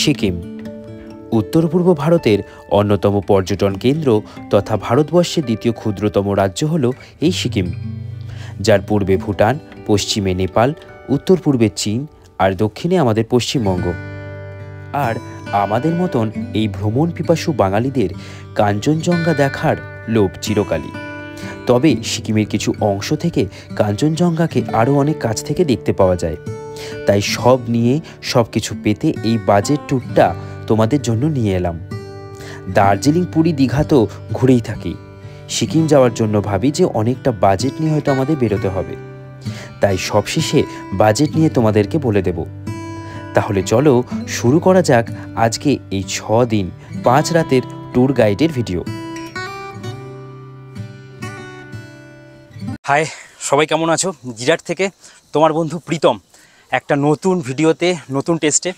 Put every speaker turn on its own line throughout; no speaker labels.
সিকিম উত্তর পূর্ব ভারতের অন্যতম পর্যটন কেন্দ্র তথা ভারতবর্ষের দ্বিতীয় ক্ষুদ্রতম রাজ্য হল এই সিকিম, যার পূর্বে ভুটান, পশ্চিমে নেপাল, উত্তর পূর্বে চীন আর দক্ষিণে আমাদের পশ্চিমবঙ্গ। আর আমাদের মতন এই ভ্রমণ পিপাসু বাঙালিদের কাঞ্চনজঙ্ঘা দেখার লোভ চিরকালই। তবে সিকিমের কিছু অংশ থেকে কাঞ্চনজঙ্ঘাকে আরও অনেক কাছ থেকে দেখতে পাওয়া যায়। তাই সব নিয়ে সব কিছু পেতে এই বাজেট ট্যুরটা তোমাদের জন্য নিয়ে এলাম। দার্জিলিং, পুরী, দীঘা তো ঘুরেই থাকি, সিকিম যাওয়ার জন্য ভাবি যে অনেকটা বাজেট নিয়ে হয়তো আমাদের বেরোতে হবে। তাই সবশেষে বাজেট নিয়ে তোমাদেরকে বলে দেব। তাহলে চলো শুরু করা যাক আজকে এই 6 দিন 5 রাতের ট্যুর গাইডের ভিডিও।
হাই, সবাই কেমন আছো? জিরাট থেকে তোমার বন্ধু প্রীতম, একটা নতুন ভিডিওতে, নতুন টেস্টে।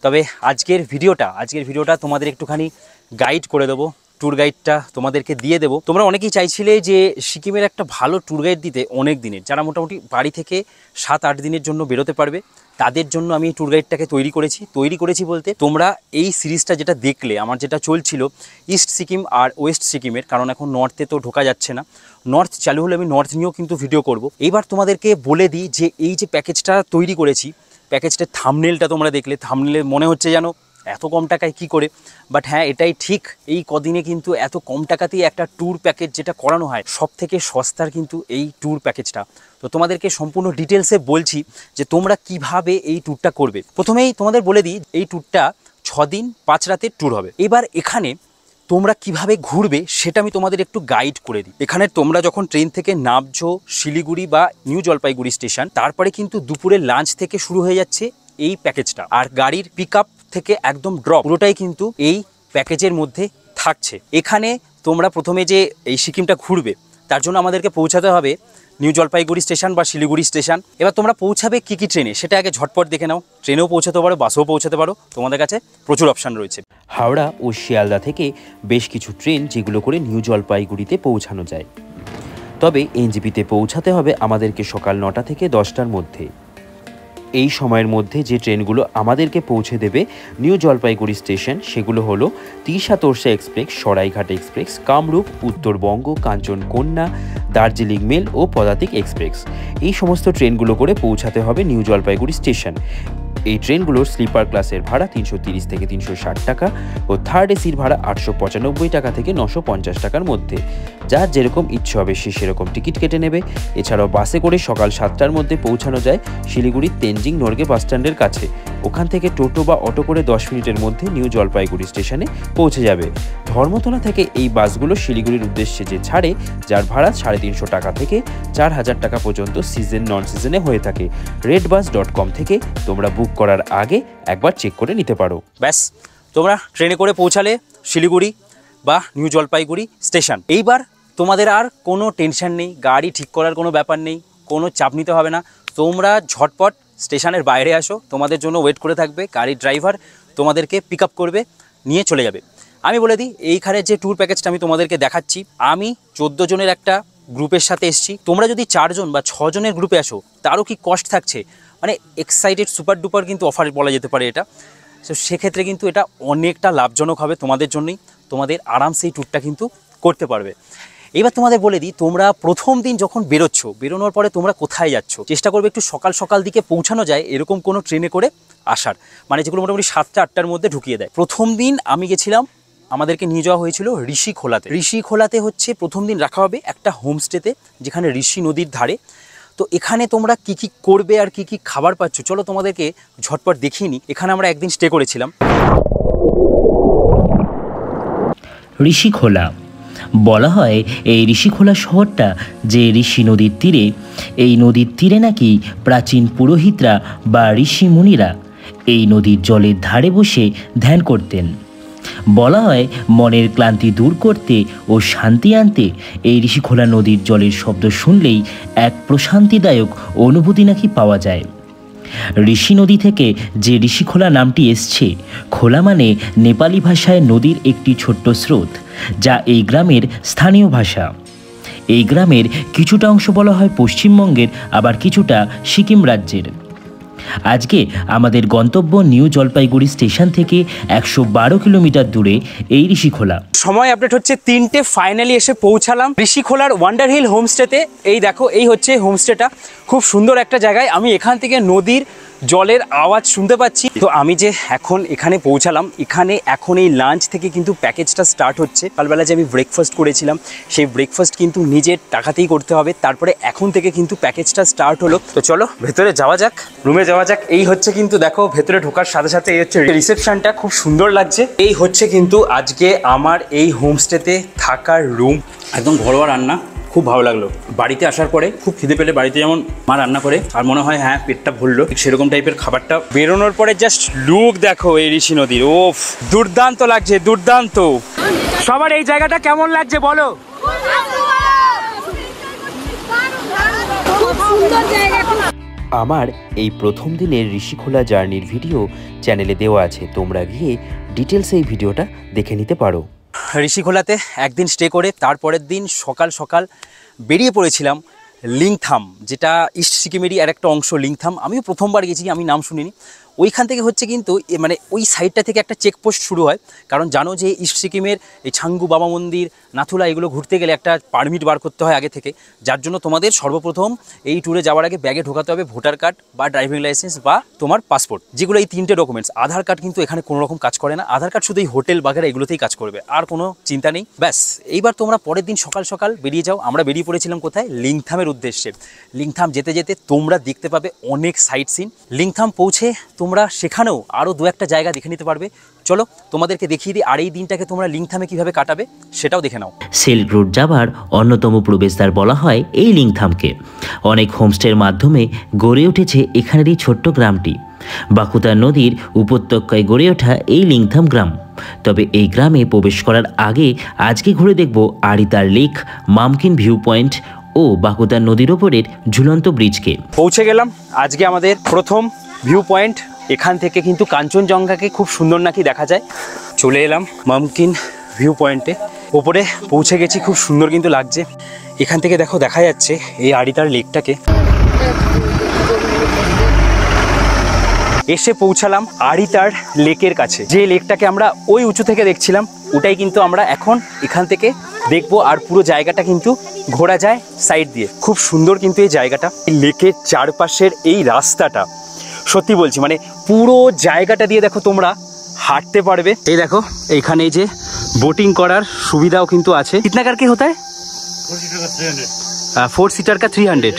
তবে আজকের ভিডিওটা তোমাদের একটুখানি গাইড করে দেবো, ট্যুর গাইডটা তোমাদেরকে দিয়ে দেবো। তোমরা অনেকেই চাইছিলে যে সিকিমের একটা ভালো ট্যুর গাইড দিতে, অনেক দিনের, যারা মোটামুটি বাড়ি থেকে 7-8 দিনের জন্য বেরোতে পারবে, তাদের জন্য আমি এই ট্যুর গাইডটাকে তৈরি করেছি বলতে তোমরা এই সিরিজটা যেটা দেখলে, আমার যেটা চলছিল ইস্ট সিকিম আর ওয়েস্ট সিকিমের, কারণ এখন নর্থে তো ঢোকা যাচ্ছে না, নর্থ চালু হলে আমি নর্থ নিয়েও কিন্তু ভিডিও করব। এইবার তোমাদেরকে বলে দিই যে এই যে প্যাকেজটা তৈরি করেছি, প্যাকেজটার থাম্বনেলটা তোমরা দেখলে, থাম্বনেলে মনে হচ্ছে যেন এত কম টাকায় কি করে, বাট হ্যাঁ এটাই ঠিক। এই কদিনে কিন্তু এত কম টাকাতেই একটা ট্যুর প্যাকেজ যেটা করানো হয়, সব থেকে সস্তার কিন্তু এই ট্যুর প্যাকেজটা। তো তোমাদেরকে সম্পূর্ণ ডিটেলসে বলছি যে তোমরা কিভাবে এই ট্যুরটা করবে। প্রথমেই তোমাদের বলে দিই, এই ট্যুরটা 6 দিন 5 রাতের ট্যুর হবে। এবার এখানে তোমরা কিভাবে ঘুরবে সেটা আমি তোমাদের একটু গাইড করে দিই। এখানে তোমরা যখন ট্রেন থেকে নামছো শিলিগুড়ি বা নিউ জলপাইগুড়ি স্টেশন, তারপরে কিন্তু দুপুরের লাঞ্চ থেকে শুরু হয়ে যাচ্ছে এই প্যাকেজটা। আর গাড়ির পিক আপ থেকে একদম ড্রপ পুরোটাই কিন্তু এই প্যাকেজের মধ্যে থাকছে। এখানে তোমরা প্রথমে যে এই সিকিমটা ঘুরবে, তার জন্য আমাদেরকে পৌঁছাতে হবে নিউ জলপাইগুড়ি স্টেশন বা শিলিগুড়ি স্টেশন। এবার তোমরা পৌঁছাবে কী ট্রেনে সেটা আগে ঝটপট দেখে নাও। ট্রেনেও পৌঁছাতে পারো, বাসেও পৌঁছাতে পারো, তোমাদের কাছে প্রচুর অপশান রয়েছে।
হাওড়া ও শিয়ালদা থেকে বেশ কিছু ট্রেন যেগুলো করে নিউ জলপাইগুড়িতে পৌঁছানো যায়। তবে এনজেপিতে পৌঁছাতে হবে আমাদেরকে সকাল 9টা থেকে 10টার মধ্যে। এই সময়ের মধ্যে যে ট্রেনগুলো আমাদেরকে পৌঁছে দেবে নিউ জলপাইগুড়ি স্টেশন, সেগুলো হলো Teesta Torsa express, Saraighat express, Kamrup, Uttarbanga, Kanchankanya, Darjeeling mail ও পদাতিক এক্সপ্রেস। এই সমস্ত ট্রেনগুলো করে পৌঁছাতে হবে নিউ জলপাইগুড়ি স্টেশন। এই ট্রেনগুলোর স্লিপার ক্লাসের ভাড়া 330 থেকে 360 টাকা ও থার্ড এসির ভাড়া 895 টাকা থেকে 950 টাকার মধ্যে। যার যেরকম ইচ্ছে হবে সে সেরকম টিকিট কেটে নেবে। এছাড়াও বাসে করে সকাল 7টার মধ্যে পৌঁছানো যায় শিলিগুড়ির তেনজিং নর্গে বাসস্ট্যান্ডের কাছে। ওখান থেকে টোটো বা অটো করে 10 মিনিটের মধ্যে নিউ জলপাইগুড়ি স্টেশনে পৌঁছে যাবে। ধর্মতলা থেকে এই বাসগুলো শিলিগুড়ির উদ্দেশ্যে যে ছাড়ে, যার ভাড়া 350 টাকা থেকে 4000 টাকা পর্যন্ত সিজন নন সিজনে হয়ে থাকে। redbus.com থেকে তোমরা বুক করার আগে একবার চেক করে নিতে পারো।
ব্যাস, তোমরা ট্রেনে করে পৌঁছালে শিলিগুড়ি বা নিউ জলপাইগুড়ি স্টেশন। এইবার তোমাদের আর কোনো টেনশন নেই, গাড়ি ঠিক করার কোনো ব্যাপার নেই, কোনো চাপ নিতে হবে না। তোমরা ঝটপট স্টেশনের বাইরে আসো, তোমাদের জন্য ওয়েট করে থাকবে গাড়ির ড্রাইভার, তোমাদেরকে পিক আপ করবে, নিয়ে চলে যাবে। আমি বলে দিই, এইখানে যে ট্যুর প্যাকেজটা আমি তোমাদেরকে দেখাচ্ছি, আমি 14 জনের একটা গ্রুপের সাথে এসেছি। তোমরা যদি 4 জন বা 6 জনের গ্রুপে আসো, তারও কি কস্ট থাকছে, মানে এক্সাইটেড সুপার ডুপার কিন্তু অফার বলা যেতে পারে এটা। তো সেক্ষেত্রে কিন্তু এটা অনেকটা লাভজনক হবে তোমাদের জন্যই, তোমাদের আরামসে এই ট্যুরটা কিন্তু করতে পারবে। এবার তোমাদের বলে দিই, তোমরা প্রথম দিন যখন বেরোনোর পরে তোমরা কোথায় যাচ্ছ, চেষ্টা করবে একটু সকাল দিকে পৌঁছানো যায় এরকম কোনো ট্রেনে করে আসার, মানে যেগুলো মোটামুটি 7টা-8টার মধ্যে ঢুকিয়ে দেয়। প্রথম দিন আমি গেছিলাম, আমাদেরকে নিয়ে যাওয়া হয়েছিল ঋষিখোলাতে হচ্ছে প্রথম দিন রাখা হবে একটা হোমস্টেতে, যেখানে ঋষি নদীর ধারে। তো এখানে তোমরা কি কি করবে আর কি কি খাবার পাচ্ছ, চলো তোমাদেরকে ঝটপট দেখিয়ে নিই। এখানে আমরা একদিন স্টে করেছিলাম।
ঋষিখোলা বলা হয় এই ঋষিখোলা শহরটা যে ঋষি নদীর তীরে, এই নদীর তীরে নাকি প্রাচীন পুরোহিতরা বা ঋষি মুনিরা এই নদীর জলের ধারে বসে ধ্যান করতেন। বলা হয় মনের ক্লান্তি দূর করতে ও শান্তি আনতে এই ঋষিখোলা নদীর জলের শব্দ শুনলেই এক প্রশান্তিদায়ক অনুভূতি নাকি পাওয়া যায়। ঋষি নদী থেকে যে ঋষিখোলা নামটি এসছে, খোলা মানে নেপালি ভাষায় নদীর একটি ছোট্ট স্রোত, যা এই গ্রামের স্থানীয় ভাষা। এই গ্রামের কিছুটা অংশ বলা হয় পশ্চিমবঙ্গের, আবার কিছুটা সিকিম রাজ্যের। আজকে আমাদের গন্তব্য নিউ জলপাইগুড়ি স্টেশন থেকে 112 কিলোমিটার দূরে এই ঋষিখোলা।
সময় আপডেট হচ্ছে 3টে, ফাইনালি এসে পৌঁছালাম ঋষিখোলার ওয়ান্ডার হিল হোমস্টেতে। এই দেখো, এই হচ্ছে হোমস্টেটা, খুব সুন্দর একটা জায়গায়। আমি এখান থেকে নদীর জলের আওয়াজ শুনতে পাচ্ছি। তো আমি যে এখন এখানে পৌঁছালাম, এখানে এখন এই লাঞ্চ থেকে কিন্তু প্যাকেজটা স্টার্ট হচ্ছে। সকালবেলা যে আমি ব্রেকফাস্ট করেছিলাম, সেই ব্রেকফাস্ট কিন্তু নিজের টাকাতেই করতে হবে। তারপরে এখন থেকে কিন্তু প্যাকেজটা স্টার্ট হলো। তো চলো ভেতরে যাওয়া যাক, রুমে যাওয়া যাক। এই হচ্ছে কিন্তু দেখো, ভেতরে ঢোকার সাথে সাথে এই হচ্ছে রিসেপশনটা, খুব সুন্দর লাগছে। এই হচ্ছে কিন্তু আজকে আমার এই হোমস্টেতে থাকার রুম। একদম ঘরোয়া রান্না, খুব ভালো লাগলো। বাড়িতে আসার পরে খুব খিদে পেলে বাড়িতে যেমন মা রান্না করে আর মনে হয় হ্যাঁ পেটটা ভরলো, ঠিক সেরকম টাইপের খাবারটা। বেরোনোর পরে জাস্ট লুক দেখো এই ঋষি নদীর, ওফ দুর্দান্ত লাগছে, দুর্দান্ত। সবার এই জায়গাটা কেমন লাগছে বলো?
আমার এই প্রথম দিনের ঋষিখোলা জার্নির ভিডিও চ্যানেলে দেওয়া আছে, তোমরা গিয়ে ডিটেলস এই ভিডিওটা দেখে নিতে পারো।
ঋষিখোলাতে একদিন স্টে করে তারপরের দিন সকাল সকাল বেরিয়ে পড়েছিলাম লিংথাম, যেটা ইস্ট সিকিমেরই আর একটা অংশ লিংথাম। আমিও প্রথমবার গেছি, আমি নাম শুনিনি। ওইখান থেকে হচ্ছে কিন্তু মানে ওই সাইডটা থেকে একটা চেকপোস্ট শুরু হয়। কারণ জানো যে ইস্ট সিকিমের এই ছাঙ্গু বাবা মন্দির, নাথুলা, এগুলো ঘুরতে গেলে একটা পারমিট বার করতে হয় আগে থেকে, যার জন্য তোমাদের সর্বপ্রথম এই ট্যুরে যাওয়ার আগে ব্যাগে ঢোকাতে হবে ভোটার কার্ড বা ড্রাইভিং লাইসেন্স বা তোমার পাসপোর্ট, যেগুলো এই 3টে ডকুমেন্টস। আধার কার্ড কিন্তু এখানে কোনো রকম কাজ করে না, আধার কার্ড শুধু এই হোটেল বাগেরা এগুলোতেই কাজ করবে, আর কোনো চিন্তা নেই। ব্যাস, এইবার তোমরা পরের দিন সকাল সকাল বেরিয়ে যাও। আমরা বেরিয়ে পড়েছিলাম কোথায়? লিংথামের উদ্দেশ্যে। লিংথাম যেতে যেতে তোমরা দেখতে পাবে অনেক সাইট সিন। লিংথাম পৌঁছে তোমরা সেখানেও আরও 2-1টা জায়গা দেখে নিতে পারবে। চলো তোমাদেরকে দেখিয়ে দিই, আর এই দিনটাকে তোমরা লিংথামে কিভাবে কাটাবে সেটাও দেখে নাও।
সিল্ক রুট যাবার অন্যতম প্রবেশদ্বার বলা হয় এই লিংথামকে। অনেক হোমস্টের মাধ্যমে গড়ে উঠেছে এখানের এই ছোট্ট গ্রামটি। বাকুতা নদীর উপত্যকায় গড়ে ওঠা এই লিংথাম গ্রাম। তবে এই গ্রামে প্রবেশ করার আগে আজকে ঘুরে দেখব আরিতার লেক, মামকিন ভিউ পয়েন্ট ও বাকুতা নদীর ওপরের ঝুলন্ত ব্রিজকে।
পৌঁছে গেলাম আজকে আমাদের প্রথম ভিউ পয়েন্ট। এখান থেকে কিন্তু কাঞ্চনজঙ্ঘাকে খুব সুন্দর নাকি দেখা যায়। চলে এলাম মামকিন ভিউ পয়েন্টে, ওপরে পৌঁছে গেছি, খুব সুন্দর কিন্তু লাগছে। এখান থেকে দেখো দেখা যাচ্ছে এই আরিতার লেকটাকে। এসে পৌঁছালাম আরিতার লেকের কাছে। যে লেকটাকে আমরা ওই উঁচু থেকে দেখছিলাম, ওটাই কিন্তু আমরা এখন এখান থেকে দেখবো। আর পুরো জায়গাটা কিন্তু ঘোরা যায় সাইড দিয়ে, খুব সুন্দর কিন্তু এই জায়গাটা। লেকের চারপাশের এই রাস্তাটা সত্যি বলছি, মানে পুরো জায়গাটা দিয়ে দেখো তোমরা হাঁটতে পারবে। এই দেখো এইখানে এই যে বোটিং করার সুবিধাও কিন্তু আছে। কিতনা কারকে হতা है? 4 सीटर का 300,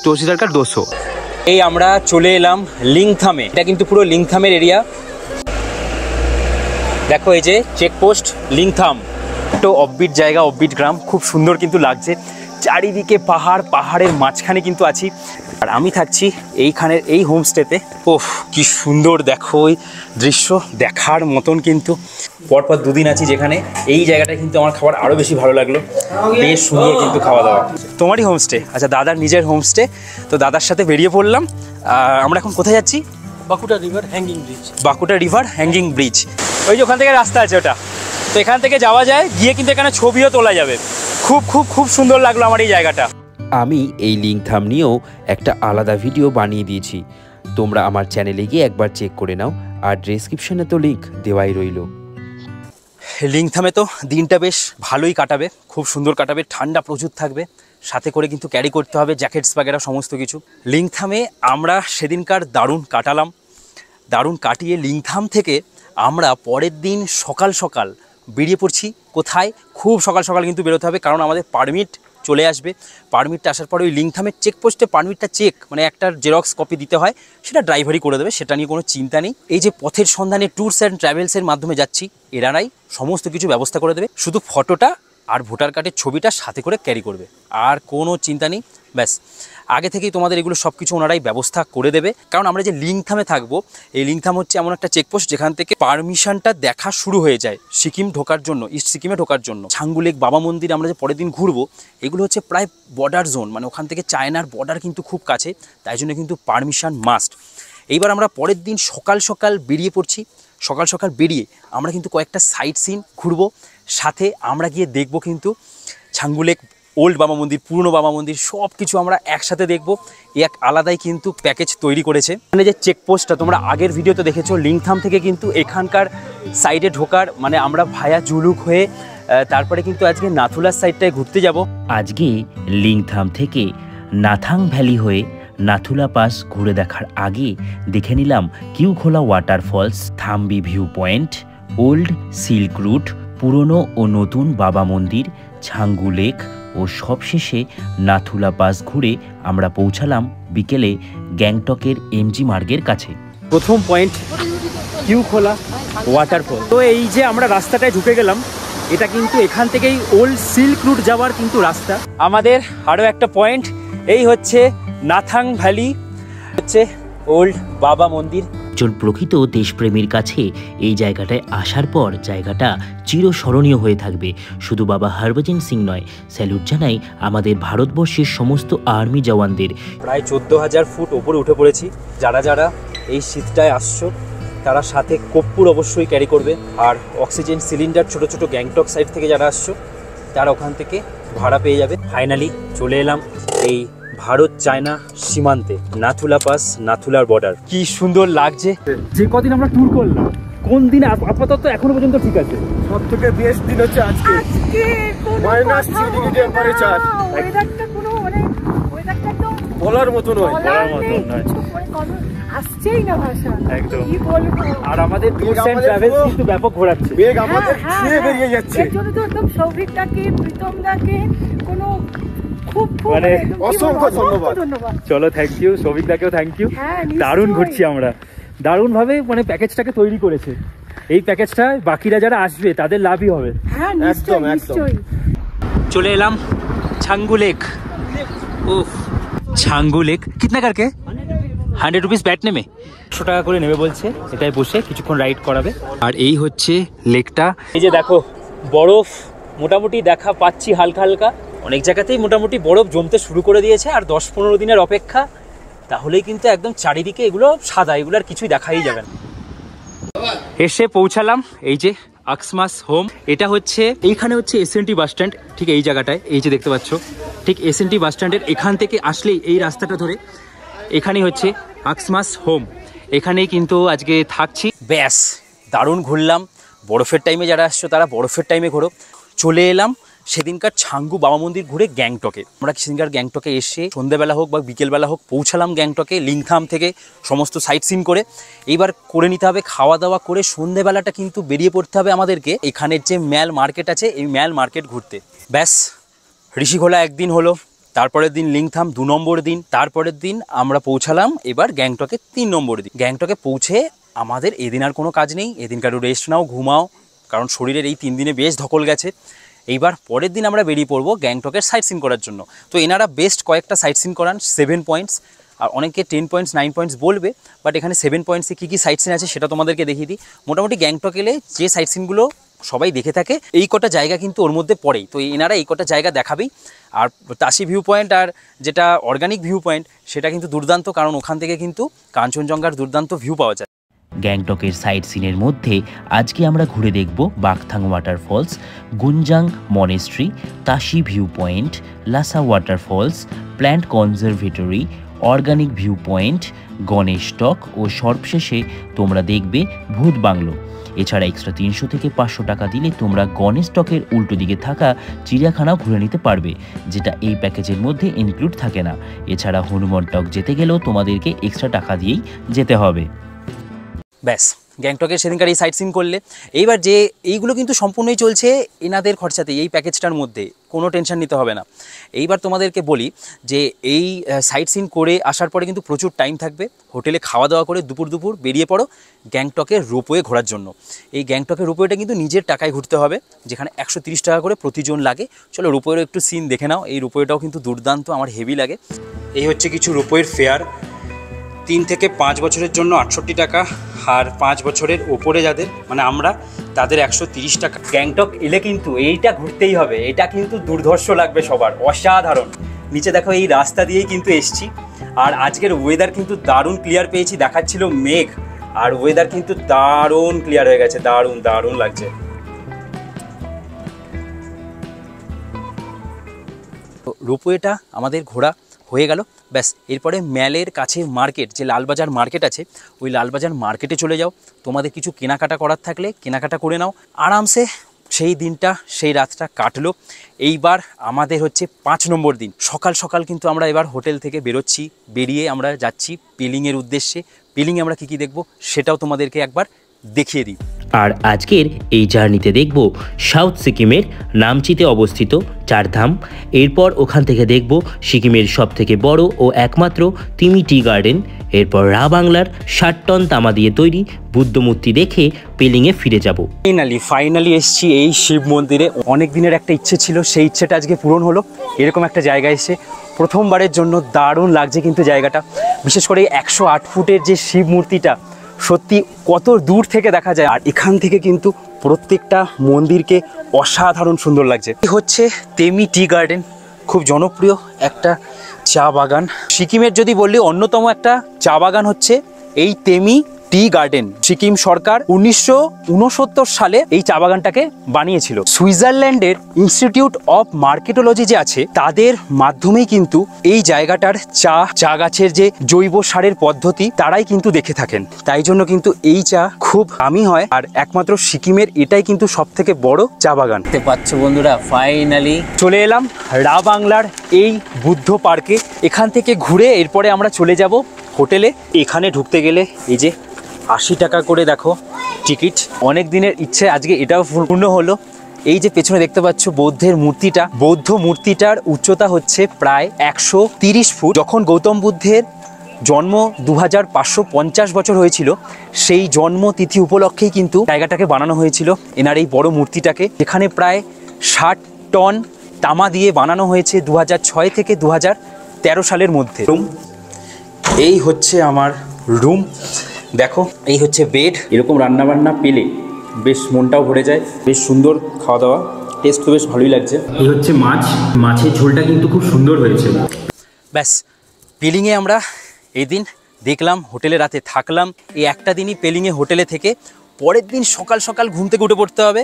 2 सीटर का 200। এই আমরা চলে এলাম লিংথামে। এটা কিন্তু পুরো লিংথামের এরিয়া। দেখো এই যে চেকপোস্ট লিংথাম, একটু অফবিট জায়গা, অফবিট গ্রাম, খুব সুন্দর কিন্তু লাগছে। চারিদিকে পাহাড়, পাহাড়ের মাঝখানে কিন্তু আছি। আর আমি থাকছি এইখানের এই হোমস্টেতে। ওহ কি সুন্দর দেখো ওই দৃশ্য, দেখার মতন কিন্তু। পরপর 2 দিন আছি যেখানে। এই জায়গাটা কিন্তু আমার খাবার আরও বেশি ভালো লাগলো, বেশ সুন্দর কিন্তু খাওয়া দাওয়া। তোমারই হোমস্টে? আচ্ছা, দাদার নিজের হোমস্টে। তো দাদার সাথে বেরিয়ে পড়লাম। আমরা এখন কোথায় যাচ্ছি?
Bakuta river hanging bridge.
Bakuta river hanging bridge, ওই যে ওখান থেকে রাস্তা আছে ওটা। তো এখান থেকে যাওয়া যায়, গিয়ে কিন্তু এখানে ছবিও তোলা যাবে। খুব খুব খুব সুন্দর লাগলো আমার এই জায়গাটা।
আমি এই লিংথাম নিয়েও একটা আলাদা ভিডিও বানিয়ে দিয়েছি, তোমরা আমার চ্যানেলে গিয়ে একবার চেক করে নাও, আর ডেসক্রিপশনে তো লিংক দেওয়াই রইল।
লিংথামে তো দিনটা বেশ ভালোই কাটাবে, খুব সুন্দর কাটাবে, ঠান্ডা প্রচুর থাকবে, সাথে করে কিন্তু ক্যারি করতে হবে জ্যাকেটস বাগেরা সমস্ত কিছু। লিংথামে আমরা সেদিনকার দারুণ কাটালাম। দারুণ কাটিয়ে লিংথাম থেকে আমরা পরের দিন সকাল সকাল বেরিয়ে পড়ছি। কোথায়? খুব সকাল সকাল কিন্তু বেরোতে হবে, কারণ আমাদের পারমিট চলে আসবে। পারমিটটা আসার পরে ওই লিংথামের চেকপোস্টে পারমিটটা চেক, মানে একটা জেরক্স কপি দিতে হয়, সেটা ড্রাইভারই করে দেবে, সেটা নিয়ে কোনো চিন্তা নেই। এই যে পথের সন্ধানে ট্যুরস অ্যান্ড ট্রাভেলসের মাধ্যমে যাচ্ছি, এরাই সমস্ত কিছু ব্যবস্থা করে দেবে। শুধু ফটোটা আর ভোটার কার্ডের ছবিটা সাথে করে ক্যারি করবে, আর কোনো চিন্তা নেই। ব্যাস, আগে থেকেই তোমাদের এগুলো সব কিছু ওনারাই ব্যবস্থা করে দেবে। কারণ আমরা যে লিংথামে থাকবো, এই লিংথাম হচ্ছে এমন একটা চেকপোস্ট যেখান থেকে পারমিশনটা দেখা শুরু হয়ে যায় সিকিম ঢোকার জন্য, ইস্ট সিকিমে ঢোকার জন্য। ছাঙ্গু লেক, বাবা মন্দির আমরা যে পরের দিন ঘুরবো, এগুলো হচ্ছে প্রায় বর্ডার জোন, মানে ওখান থেকে চায়নার বর্ডার কিন্তু খুব কাছে, তাই জন্য কিন্তু পারমিশন মাস্ট। এইবার আমরা পরের দিন সকাল সকাল বেরিয়ে পড়ছি। সকাল সকাল বেরিয়ে আমরা কিন্তু কয়েকটা সাইট সিন ঘুরবো, সাথে আমরা গিয়ে দেখবো কিন্তু ছাঙ্গু লেক ওল্ড বাবা মন্দির, পুরনো বাবা মন্দির সব কিছু আমরা একসাথে দেখব। এক আলাদাই কিন্তু প্যাকেজ তৈরি করেছে। মানে যে চেকপোস্টটা তোমরা আগের ভিডিওতে দেখেছো, লিংথাম থেকে কিন্তু এখানকার সাইডে ঢোকার মানে আমরা ভায়া জুলুক হয়ে তারপরে কিন্তু আজকে নাথুলার সাইডটায় ঘুরতে যাব।
আজকে লিংথাম থেকে নাথাং ভ্যালি হয়ে নাথুলা পাস ঘুরে দেখার আগে দেখে নিলাম Kyukhola waterfalls, Thambi view point, old silk route, পুরনো ও নতুন বাবা মন্দির, ছাঙ্গু লেক ও সবশেষে নাথুলা পাস ঘুরে আমরা পৌঁছালাম বিকেলে গ্যাংটকের এমজি মার্গের কাছে।
প্রথম পয়েন্ট কিউখোলা ওয়াটারফল। তো এই যে আমরা রাস্তাটায় ঢুকে গেলাম, এটা কিন্তু এখান থেকেই ওল্ড সিল্ক রুট যাওয়ার কিন্তু রাস্তা। আমাদের আরও একটা পয়েন্ট, এই হচ্ছে নাথাং ভ্যালি, হচ্ছে ওল্ড বাবা মন্দির।
একজন প্রকৃত দেশপ্রেমীর কাছে এই জায়গাটায় আসার পর জায়গাটা চিরস্মরণীয় হয়ে থাকবে। শুধু বাবা হরভজন সিং নয়, স্যালুট জানাই আমাদের ভারতবর্ষের সমস্ত আর্মি জওয়ানদের।
প্রায় 14,000 ফুট ওপরে উঠে পড়েছি। যারা যারা এই শীতটায় আসছো তারা সাথে কর্পূর অবশ্যই ক্যারি করবে, আর অক্সিজেন সিলিন্ডার ছোট ছোট গ্যাংটক সাইড থেকে যারা আসছো তারা ওখান থেকে ভাড়া পেয়ে যাবে। ফাইনালি চলে এলাম এই ভারত চায়না সীমান্তে, নাথুলা পাস, নাথুলার বর্ডার। কি সুন্দর লাগছে। যে কদিন আমরা ট্যুর করলাম, কোন দিন আপাতত এখনো পর্যন্ত ঠিক আছে।
সব থেকে বেস্ট দিন হচ্ছে আজকে। -3 ডিগ্রি টেম্পারেচার,
ওয়েদারটা কোনো মানে ওয়েদারটা একদম
বলার মতো নয়,
বলার মতো নয়, আসছেই না ভাষা,
একদম।
কি বলবো।
আর আমাদের ট্যুরস এন্ড ট্রাভেলস কিন্তু ব্যাপক ঘোরাচ্ছে।
বেগ আমাদের ছুঁয়ে বেরিয়ে যাচ্ছে।
এর জন্য তো একদম সৌভিকদাকে, প্রীতমদাকে কোনো খুব
মানে
অসংখ্য ধন্যবাদ।
চলো, থ্যাংক ইউ। সৌভিকদাকেও থ্যাংক ইউ। দারুণ ঘুরছি আমরা, দারুণভাবে মানে প্যাকেজটাকে তৈরি করেছে। এই প্যাকেজটা বাকিরা যারা আসবে তাদের লাভই হবে।
হ্যাঁ, নিশ্চয়ই নিশ্চয়ই।
চলে এলাম ছাঙ্গু লেক। উফ, ছাঙ্গু লেক কিতনা করকে? 100 রুপিস ব্যাটনে মে 100 টাকা করে নেবে বলছে। এটাই বসে কিছুক্ষণ রাইড করাবে। আর এই হচ্ছে লেকটা। এই যে দেখো বরফ মোটামুটি দেখা পাচ্ছি হালকা হালকা, অনেক জায়গাতেই মোটামুটি বরফ জমতে শুরু করে দিয়েছে। আর 10-15 দিনের অপেক্ষা, তাহলেই কিন্তু একদম চারিদিকে এগুলো সাদা, এগুলো আর কিছুই দেখাই যাবে না। এসে পৌঁছালাম এই যে আকসমাস হোম। এটা হচ্ছে এইখানে হচ্ছে এসএনটি বাস স্ট্যান্ড, ঠিক এই জায়গাটায়, এই যে দেখতে পাচ্ছ, ঠিক এসএনটি বাস স্ট্যান্ডের এখান থেকে আসলেই এই রাস্তাটা ধরে এখানেই হচ্ছে আকসমাস হোম। এখানেই কিন্তু আজকে থাকছি। ব্যাস, দারুণ ঘুরলাম। বরফের টাইমে যারা আসছো তারা বরফের টাইমে ঘোরো। চলে এলাম সেদিনকার ছাঙ্গু বাবা মন্দির ঘুরে গ্যাংটকে। আমরা সেদিনকার গ্যাংটকে এসে সন্ধ্যেবেলা হোক বা বিকেলবেলা হোক পৌঁছালাম গ্যাংটকে, লিংথাম থেকে সমস্ত সাইট সিন করে। এইবার করে নিতে হবে খাওয়া দাওয়া করে সন্ধ্যেবেলাটা কিন্তু বেরিয়ে পড়তে হবে আমাদেরকে এখানের যে ম্যাল মার্কেট আছে, এই ম্যাল মার্কেট ঘুরতে। ব্যাস, ঋষিখোলা একদিন হলো, তারপরের দিন লিংথাম 2 নম্বর দিন, তারপরের দিন আমরা পৌঁছালাম এবার গ্যাংটকে 3 নম্বর দিন। গ্যাংটকে পৌঁছে আমাদের এদিন আর কোনো কাজ নেই, এদিনকার রেস্ট নাও, ঘুমাও, কারণ শরীরের এই 3 দিনে বেশ ধকল গেছে। এইবার পরের দিন আমরা বেরিয়ে পড়বো গ্যাংটকের সাইট সিন করার জন্য। তো এনারা বেস্ট কয়েকটা সাইট সিন করান, 7 পয়েন্টস, আর অনেকে 10 পয়েন্টস 9 পয়েন্টস বলবে, বাট এখানে 7 পয়েন্টসে কী কী সাইট সিন আছে সেটা তোমাদেরকে দেখিয়ে দিই। মোটামুটি গ্যাংটক এলে যে সাইট সিনগুলো সবাই দেখে থাকে, এই কটা জায়গা কিন্তু ওর মধ্যে পড়েই। তো এনারা এই কটা জায়গা দেখাবেই। আর তাসি ভিউ পয়েন্ট আর যেটা অর্গানিক ভিউ পয়েন্ট সেটা কিন্তু দুর্দান্ত, কারণ ওখান থেকে কিন্তু কাঞ্চনজঙ্ঘার দুর্দান্ত ভিউ পাওয়া যায়।
গ্যাংটকের সাইট সিনের মধ্যে আজকে আমরা ঘুরে দেখব Bakthang waterfalls, Gonjang monastery, Tashi view point, Lhasa waterfalls, plant conservatory, organic view point, Ganesh Tok ও সর্বশেষে তোমরা দেখবে ভূত বাংলো। এছাড়া এক্সট্রা 300 থেকে 500 টাকা দিলে তোমরা গণেশ টকের উল্টো দিকে থাকা চিড়িয়াখানাও ঘুরে নিতে পারবে, যেটা এই প্যাকেজের মধ্যে ইনক্লুড থাকে না। এছাড়া হনুমান টক যেতে গেলেও তোমাদেরকে এক্সট্রা টাকা দিয়েই যেতে হবে।
ব্যাস, গ্যাংটকের সেদিনকার এই সাইট সিন করলে এইবার যে এইগুলো কিন্তু সম্পূর্ণই চলছে এনাদের খরচাতে, এই প্যাকেজটার মধ্যে কোনো টেনশন নিতে হবে না। এইবার তোমাদেরকে বলি যে এই সাইট সিন করে আসার পরে কিন্তু প্রচুর টাইম থাকবে, হোটেলে খাওয়া দাওয়া করে দুপুর বেরিয়ে পড়ো গ্যাংটকের রোপওয়ে ঘোরার জন্য। এই গ্যাংটকের রোপওয়েটা কিন্তু নিজের টাকায় ঘুরতে হবে, যেখানে 130 টাকা করে প্রতিজন লাগে। চলো রোপওয়েরও একটু সিন দেখে নাও। এই রোপওয়েটাও কিন্তু দুর্দান্ত, আমার হেভি লাগে। এই হচ্ছে কিছু রোপওয়ের ফেয়ার। 3 থেকে 5 বছরের জন্য 68 টাকা, আর 5 বছরের ওপরে যাদের মানে আমরা তাদের 130 টাকা। গ্যাংটক এলে কিন্তু এইটা ঘুরতেই হবে, এটা কিন্তু দুর্ধর্ষ লাগবে সবার, অসাধারণ। নিচে দেখো এই রাস্তা দিয়েই কিন্তু এসছি। আর আজকের ওয়েদার কিন্তু দারুণ ক্লিয়ার পেয়েছি, দেখাচ্ছিল মেঘ, আর ওয়েদার কিন্তু দারুণ ক্লিয়ার হয়ে গেছে, দারুণ লাগছে। রোপওয়েটা আমাদের ঘোরা হয়ে গেল। ব্যাস এরপরে ম্যালের কাছে মার্কেট, যে লালবাজার মার্কেট আছে, ওই লালবাজার মার্কেটে চলে যাও। তোমাদের কিছু কেনাকাটা করার থাকলে কেনাকাটা করে নাও আরামসে। সেই দিনটা, সেই রাতটা কাটলো। এইবার আমাদের হচ্ছে 5 নম্বর দিন। সকাল সকাল কিন্তু আমরা এবার হোটেল থেকে বেরোচ্ছি, বেরিয়ে আমরা যাচ্ছি পিলিংয়ের উদ্দেশ্যে। পিলিংয়ে আমরা কী কী দেখবো সেটাও তোমাদেরকে একবার দেখিয়ে দিই।
আর আজকের এই জার্নিতে দেখব সাউথ সিকিমের নামচিতে অবস্থিত চারধাম। এরপর ওখান থেকে দেখব সিকিমের সবথেকে বড় ও একমাত্র তিমি টি গার্ডেন। এরপর রা বাংলার 60 টন তামা দিয়ে তৈরি বুদ্ধ মূর্তি দেখে পেলিংয়ে ফিরে যাব।
ফাইনালি এসেছি এই শিব মন্দিরে। অনেক দিনের একটা ইচ্ছে ছিল, সেই ইচ্ছেটা আজকে পূরণ হলো। এরকম একটা জায়গায় এসে প্রথমবারের জন্য দারুণ লাগছে কিন্তু জায়গাটা। বিশেষ করে 108 ফুটের যে শিব মূর্তিটা সত্যি কত দূর থেকে দেখা যায়। আর এখান থেকে কিন্তু প্রত্যেকটা মন্দিরকে অসাধারণ সুন্দর লাগছে। এই হচ্ছে তেমি টি গার্ডেন, খুব জনপ্রিয় একটা চা বাগান। সিকিমের যদি বললি অন্যতম একটা চা বাগান হচ্ছে এই তেমি টি গার্ডেন। সিকিম সরকার 1969 সালে এই চা বাগানটাকে বানিয়েছিল। সুইজারল্যান্ডের ইনস্টিটিউট অফ মার্কেটোলজি যে আছে, তাদের মাধ্যমেই কিন্তু এই জায়গাটার চা গাছের যে জৈব সারের পদ্ধতি তারাই কিন্তু দেখে থাকেন। তাই জন্য কিন্তু এই চা খুব দামি হয়। আর একমাত্র সিকিমের এটাই কিন্তু সব থেকে বড় চা বাগান। দেখতে পাচ্ছ বন্ধুরা, ফাইনালি চলে এলাম রা বাংলার এই বুদ্ধ পার্কে। এখান থেকে ঘুরে এরপরে আমরা চলে যাব হোটেলে। এখানে ঢুকতে গেলে এই যে 80 টাকা করে দেখো টিকিট। অনেক দিনের ইচ্ছে আজকে এটাও পূর্ণ হলো। এই যে পেছনে দেখতে পাচ্ছ বৌদ্ধের মূর্তিটা, বৌদ্ধ মূর্তিটার উচ্চতা হচ্ছে প্রায় 130 ফুট। যখন গৌতম বুদ্ধের জন্ম 2550 বছর হয়েছিল, সেই জন্মতিথি উপলক্ষেই কিন্তু জায়গাটাকে বানানো হয়েছিল এনার এই বড় মূর্তিটাকে, যেখানে প্রায় 60 টন তামা দিয়ে বানানো হয়েছে 2006 থেকে 2013 সালের মধ্যে। এই হচ্ছে আমার রুম, দেখো এই হচ্ছে বেড। এরকম রান্নাবান্না পেলে বেশ মনটাও ভরে যায়। বেশ সুন্দর খাওয়া দাওয়া, টেস্ট তো বেশ ভালোই লাগছে। এই হচ্ছে মাছের ঝোলটা কিন্তু খুব সুন্দর হয়েছে। ব্যাস পেলিংয়ে আমরা এই দিন দেখলাম, হোটেলে রাতে থাকলাম। এই একটা দিনই পেলিংয়ে হোটেলে থেকে পরের দিন সকাল সকাল ঘুম থেকে উঠে পড়তে হবে।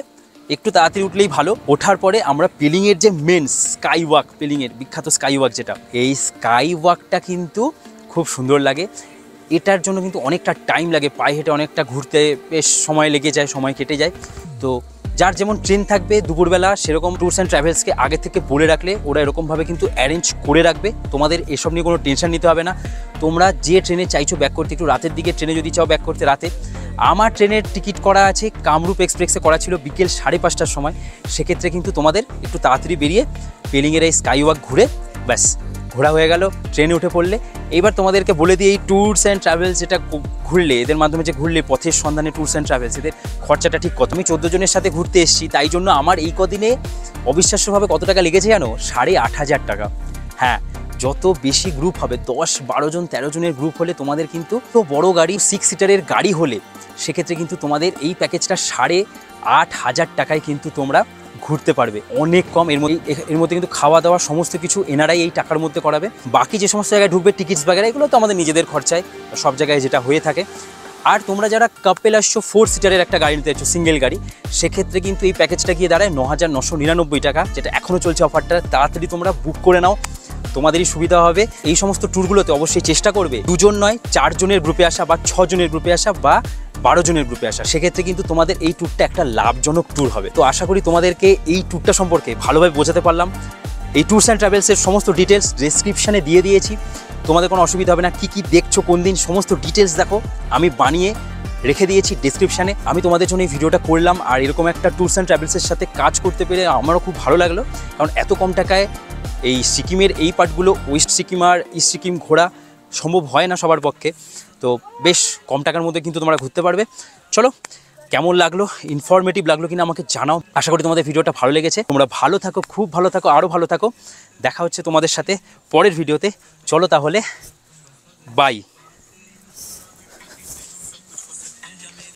একটু তাড়াতাড়ি উঠলেই ভালো। ওঠার পরে আমরা পেলিংয়ের যে মেন স্কাই ওয়াক, পেলিংয়ের বিখ্যাত স্কাই ওয়াক যেটা, এই স্কাই ওয়াকটা কিন্তু খুব সুন্দর লাগে। এটার জন্য কিন্তু অনেকটা টাইম লাগে, পায়ে হেঁটে অনেকটা ঘুরতে বেশ সময় লেগে যায়, সময় কেটে যায়। তো যার যেমন ট্রেন থাকবে দুপুরবেলা, সেরকম ট্যুরস অ্যান্ড ট্রাভেলসকে আগে থেকে বলে রাখলে ওরা এরকমভাবে কিন্তু অ্যারেঞ্জ করে রাখবে। তোমাদের এসব নিয়ে কোনো টেনশন নিতে হবে না। তোমরা যে ট্রেনে চাইছো ব্যাক করতে, একটু রাতের দিকে ট্রেনে যদি চাও ব্যাক করতে রাতে, আমার ট্রেনের টিকিট করা আছে কামরূপ এক্সপ্রেসে করা ছিল বিকেল 5:30টার সময়। সেক্ষেত্রে কিন্তু তোমাদের একটু তাড়াতাড়ি বেরিয়ে পেলিংয়ের এই স্কাই ওয়াক ঘুরে ব্যাস ঘোরা হয়ে গেল, ট্রেনে উঠে পড়লে। এইবার তোমাদেরকে বলে দিই, এই ট্যুরস অ্যান্ড ট্রাভেলস যেটা ঘুরলে, এদের মাধ্যমে যে ঘুরলে পথের সন্ধানে ট্যুরস অ্যান্ড ট্রাভেলস, এদের খরচাটা ঠিক কত। আমি 14 জনের সাথে ঘুরতে এসেছি, তাই জন্য আমার এই কদিনে অবিশ্বাস্যভাবে কত টাকা লেগেছে জানো? 8,500 টাকা। হ্যাঁ, যত বেশি গ্রুপ হবে, 10, 12 জন, 13 জনের গ্রুপ হলে তোমাদের কিন্তু, তো বড় গাড়ি 6 সিটারের গাড়ি হলে সেক্ষেত্রে কিন্তু তোমাদের এই প্যাকেজটা 8,500 টাকায় কিন্তু তোমরা ঘুরতে পারবে, অনেক কম। এর মধ্যে কিন্তু খাওয়া দাওয়া সমস্ত কিছু এনারাই এই টাকার মধ্যে করাবে। বাকি যে সমস্ত জায়গায় ঢুকবে টিকিটস বাগেরা, এগুলো তো আমাদের নিজেদের খরচায় সব জায়গায় যেটা হয়ে থাকে। আর তোমরা যারা কাপেল আসছো 4 সিটারের একটা গাড়ি নিতে চাইছো, সিঙ্গেল গাড়ি, সেক্ষেত্রে কিন্তু এই প্যাকেজটা গিয়ে দাঁড়ায় 9,999 টাকা, যেটা এখনও চলছে অফারটা। তাড়াতাড়ি তোমরা বুক করে নাও, তোমাদেরই সুবিধা হবে। এই সমস্ত ট্যুরগুলোতে অবশ্যই চেষ্টা করবে 2 জন নয় 4 জনের গ্রুপে আসা, বা 6 জনের গ্রুপে আসা, বা 12 জনের গ্রুপে আসা। সেক্ষেত্রে কিন্তু তোমাদের এই ট্যুরটা একটা লাভজনক ট্যুর হবে। তো আশা করি তোমাদেরকে এই ট্যুরটা সম্পর্কে ভালোভাবে বোঝাতে পারলাম। এই ট্যুরস অ্যান্ড ট্রাভেলসের সমস্ত ডিটেলস ডেসক্রিপশানে দিয়ে দিয়েছি, তোমাদের কোনো অসুবিধা হবে না। কী কী দেখছো, কোন দিন, সমস্ত ডিটেলস দেখো আমি বানিয়ে রেখে দিয়েছি ডেসক্রিপশানে। আমি তোমাদের জন্য এই ভিডিওটা করলাম, আর এরকম একটা ট্যুরস অ্যান্ড ট্রাভেলসের সাথে কাজ করতে পেরে আমারও খুব ভালো লাগলো। কারণ এত কম টাকায় এই সিকিমের এই পার্টগুলো, ওয়েস্ট সিকিম আর ইস্ট সিকিম ঘোরা সম্ভব হয় না সবার পক্ষে। তো বেশ কম টাকার মধ্যে কিন্তু তোমরা ঘুরতে পারবে। চলো, কেমন লাগলো, ইনফরমেটিভ লাগলো কিনা আমাকে জানাও। আশা করি তোমাদের ভিডিওটা ভালো লেগেছে। তোমরা ভালো থাকো, খুব ভালো থাকো, আরও ভালো থাকো। দেখা হচ্ছে তোমাদের সাথে পরের ভিডিওতে। চলো তাহলে, বাই।